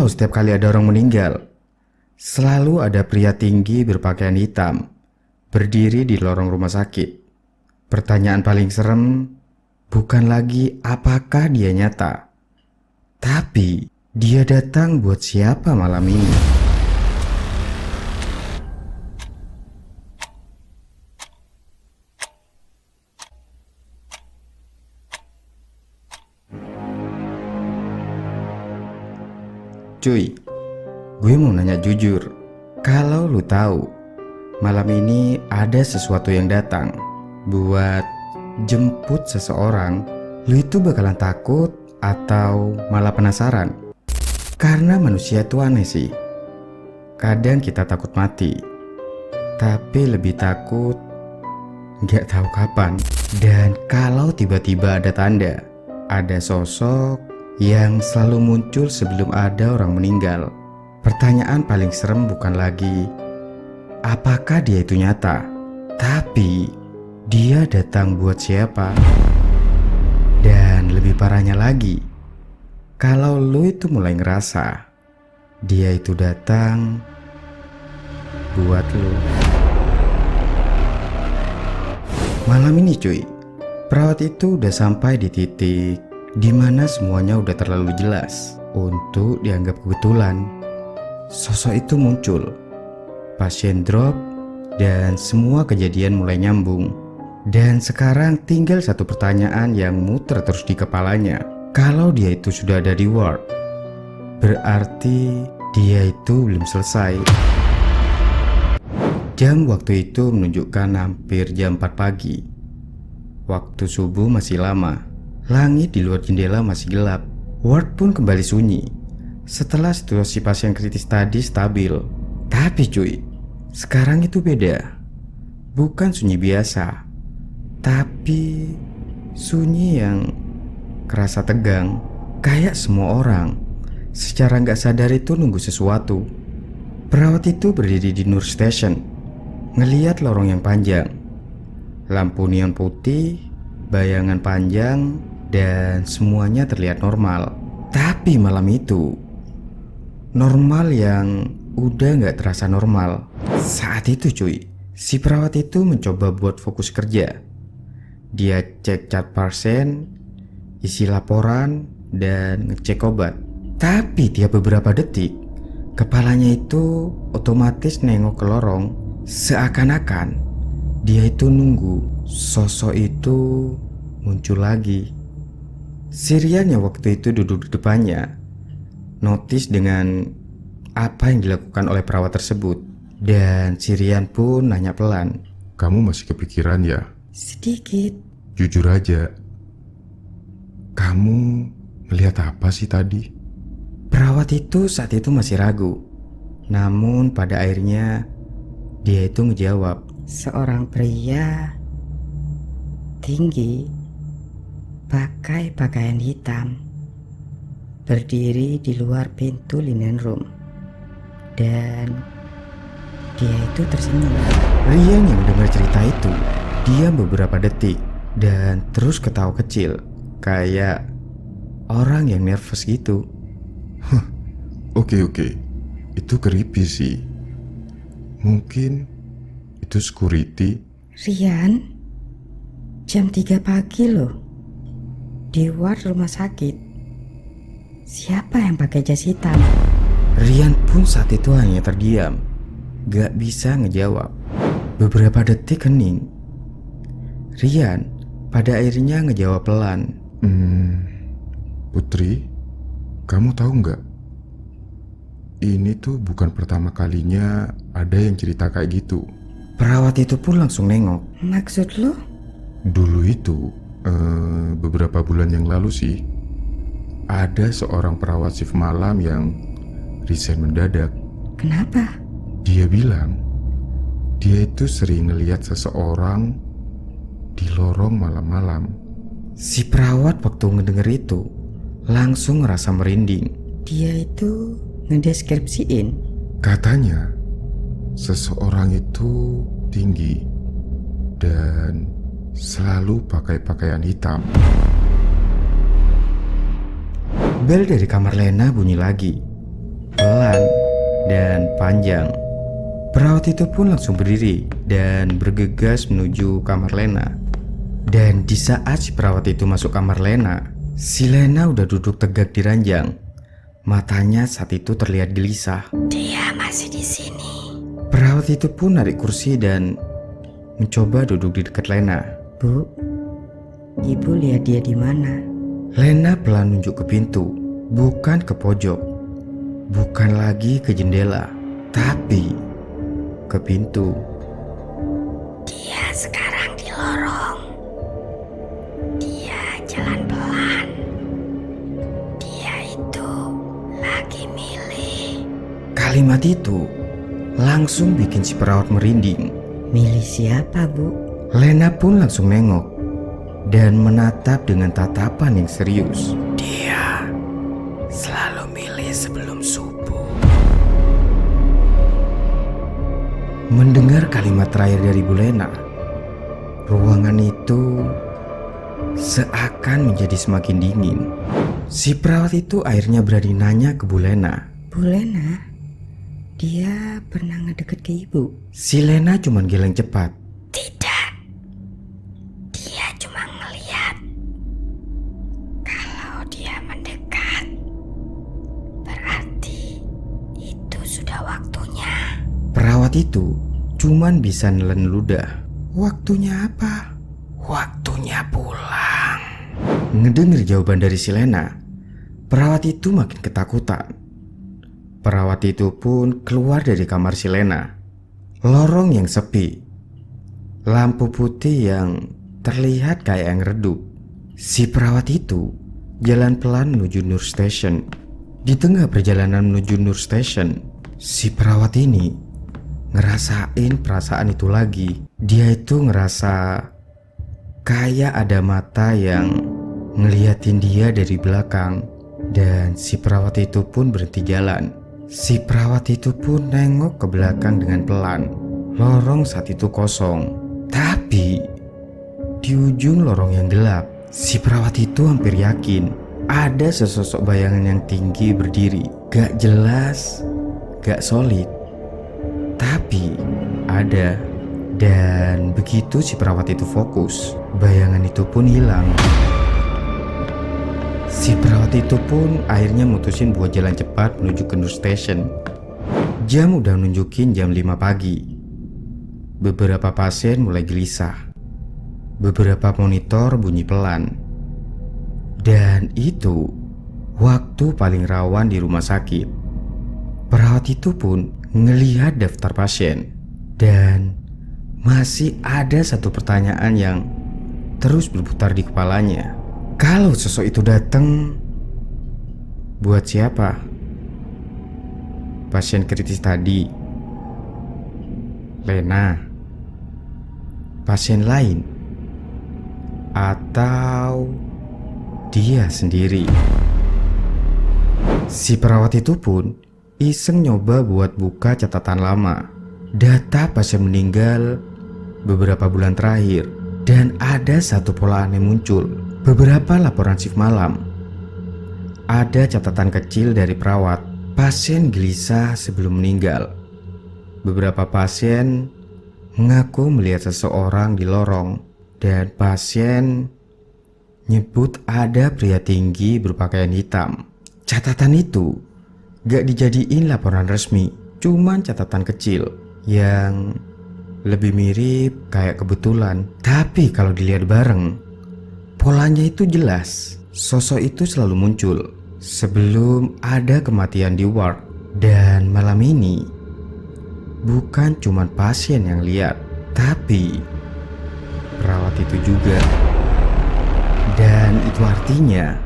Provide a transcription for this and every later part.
setiap kali ada orang meninggal, selalu ada pria tinggi berpakaian hitam berdiri di lorong rumah sakit. Pertanyaan paling serem bukan lagi apakah dia nyata, tapi dia datang buat siapa malam ini. Cuy, gue mau nanya jujur. Kalau lu tahu malam ini ada sesuatu yang datang buat jemput seseorang, lu itu bakalan takut atau malah penasaran? Karena manusia itu aneh sih. Kadang kita takut mati, tapi lebih takut nggak tahu kapan. Dan kalau tiba-tiba ada tanda, ada sosok yang selalu muncul sebelum ada orang meninggal, pertanyaan paling serem bukan lagi apakah dia itu nyata, tapi dia datang buat siapa. Dan lebih parahnya lagi, kalau lu itu mulai ngerasa dia itu datang buat lu. Malam ini cuy, perawat itu udah sampai di titik dimana semuanya udah terlalu jelas untuk dianggap kebetulan. Sosok itu muncul, pasien drop, dan semua kejadian mulai nyambung. Dan sekarang tinggal satu pertanyaan yang muter terus di kepalanya. Kalau dia itu sudah ada di ward, berarti dia itu belum selesai. Jam waktu itu menunjukkan hampir jam 4 pagi. Waktu subuh masih lama. Langit di luar jendela masih gelap. Ward pun kembali sunyi setelah situasi pasien kritis tadi stabil. Tapi cuy, sekarang itu beda. Bukan sunyi biasa, tapi sunyi yang kerasa tegang. Kayak semua orang secara gak sadar itu nunggu sesuatu. Perawat itu berdiri di nurse station, ngeliat lorong yang panjang, lampu neon putih, bayangan panjang, dan semuanya terlihat normal. Tapi malam itu, normal yang udah gak terasa normal. Saat itu cuy, si perawat itu mencoba buat fokus kerja. Dia cek cat pasien, isi laporan, dan ngecek obat. Tapi tiap beberapa detik, kepalanya itu otomatis nengok ke lorong. Seakan-akan dia itu nunggu sosok itu muncul lagi. Sirian yang waktu itu duduk di depannya notice dengan apa yang dilakukan oleh perawat tersebut. Dan Sirian pun nanya pelan, "Kamu masih kepikiran ya?" Sedikit. "Jujur aja, kamu melihat apa sih tadi?" Perawat itu saat itu masih ragu. Namun pada akhirnya dia itu ngejawab, Seorang pria tinggi, pakai pakaian hitam, berdiri di luar pintu linen room, dan dia itu tersenyum. Rian yang mendengar cerita itu diam beberapa detik dan terus ketawa kecil, kayak orang yang nervous gitu. Oke, itu creepy sih. Mungkin itu security. Rian, jam 3 pagi loh, di ward rumah sakit. Siapa yang pakai jas hitam? Rian pun saat itu hanya terdiam, gak bisa ngejawab. Beberapa detik hening. Rian pada akhirnya ngejawab pelan, Putri, kamu tahu nggak? Ini tuh bukan pertama kalinya ada yang cerita kayak gitu. Perawat itu pun langsung nengok. Maksud lo? Dulu itu, beberapa bulan yang lalu sih, ada seorang perawat shift malam yang resign mendadak. Kenapa? Dia bilang, dia itu sering ngelihat seseorang di lorong malam-malam. Si perawat waktu ngedenger itu langsung ngerasa merinding. Dia itu ngedeskripsiin. Katanya, seseorang itu tinggi dan selalu pakai pakaian hitam. Bel dari kamar Lena bunyi lagi. pelan, dan panjang. Perawat itu pun langsung berdiri dan bergegas menuju kamar Lena. Dan di saat si perawat itu masuk kamar Lena, si Lena udah duduk tegak di ranjang. Matanya saat itu terlihat gelisah. Dia masih di sini. Perawat itu pun narik kursi dan mencoba duduk di dekat Lena. Bu, ibu lihat dia di mana? Lena pelan nunjuk ke pintu, bukan ke pojok, bukan lagi ke jendela, tapi ke pintu. Dia sekarang di lorong. Dia jalan pelan. Dia itu lagi milih. Kalimat itu langsung bikin si perawat merinding. Milih siapa, Bu? Lena pun langsung nengok dan menatap dengan tatapan yang serius. Dia selalu milih sebelum subuh. Mendengar kalimat terakhir dari Bu Lena, ruangan itu seakan menjadi semakin dingin. Si perawat itu akhirnya berani nanya ke Bu Lena. Bu Lena, dia pernah ngedeket ke ibu? Si Lena cuma geleng cepat. Tidak. Dia cuma ngeliat. Kalau dia mendekat, berarti itu sudah waktunya. Perawat itu cuman bisa nelen ludah. Waktunya apa? Waktunya pulang. Ngedenger jawaban dari si Lena, perawat itu makin ketakutan. Perawat itu pun keluar dari kamar si Lena. Lorong yang sepi, lampu putih yang terlihat kayak yang redup. Si perawat itu jalan pelan menuju Nur Station. Di tengah perjalanan menuju Nur Station, si perawat ini ngerasain perasaan itu lagi. Dia itu ngerasa kayak ada mata yang ngeliatin dia dari belakang. Dan si perawat itu pun berhenti jalan. Si perawat itu pun nengok ke belakang dengan pelan. Lorong saat itu kosong. Tapi di ujung lorong yang gelap, si perawat itu hampir yakin ada sesosok bayangan yang tinggi berdiri. Gak jelas, gak solid, tapi ada. Dan begitu si perawat itu fokus, bayangan itu pun hilang. Si perawat itu pun akhirnya mutusin buat jalan cepat menuju ke Nur Station. Jam udah nunjukin jam 5 pagi. Beberapa pasien mulai gelisah. Beberapa monitor bunyi pelan. Dan itu waktu paling rawan di rumah sakit. Perawat itu pun ngelihat daftar pasien. Dan masih ada satu pertanyaan yang terus berputar di kepalanya. Kalau sosok itu datang, buat siapa? Pasien kritis tadi, Lena, pasien lain, atau dia sendiri? Si perawat itu pun iseng nyoba buat buka catatan lama, data pasien meninggal beberapa bulan terakhir, dan ada satu pola aneh muncul. Beberapa laporan shift malam, ada catatan kecil dari perawat, pasien gelisah sebelum meninggal. Beberapa pasien mengaku melihat seseorang di lorong, dan pasien nyebut ada pria tinggi berpakaian hitam. Catatan itu gak dijadiin laporan resmi, cuman catatan kecil yang lebih mirip kayak kebetulan. Tapi kalau dilihat bareng, polanya itu jelas. Sosok itu selalu muncul sebelum ada kematian di ward. Dan malam ini bukan cuma pasien yang lihat, tapi perawat itu juga. Dan itu artinya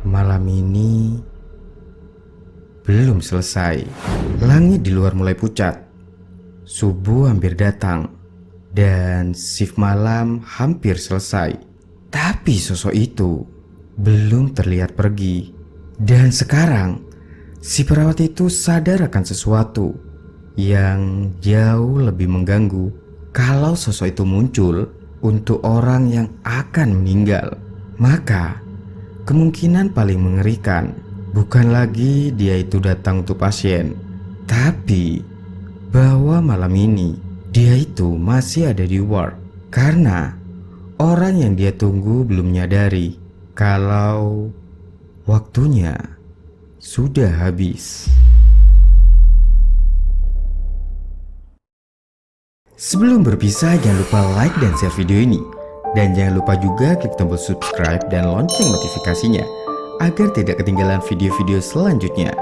malam ini belum selesai. Langit di luar mulai pucat. Subuh hampir datang dan shift malam hampir selesai. Tapi sosok itu belum terlihat pergi. Dan sekarang si perawat itu sadar akan sesuatu yang jauh lebih mengganggu. Kalau sosok itu muncul untuk orang yang akan meninggal, maka kemungkinan paling mengerikan bukan lagi dia itu datang untuk pasien, tapi bahwa malam ini dia itu masih ada di ward karena orang yang dia tunggu belum menyadari kalau waktunya sudah habis. Sebelum berpisah, jangan lupa like dan share video ini. Dan jangan lupa juga klik tombol subscribe dan lonceng notifikasinya agar tidak ketinggalan video-video selanjutnya.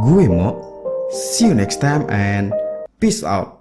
Gue Mo, see you next time and peace out.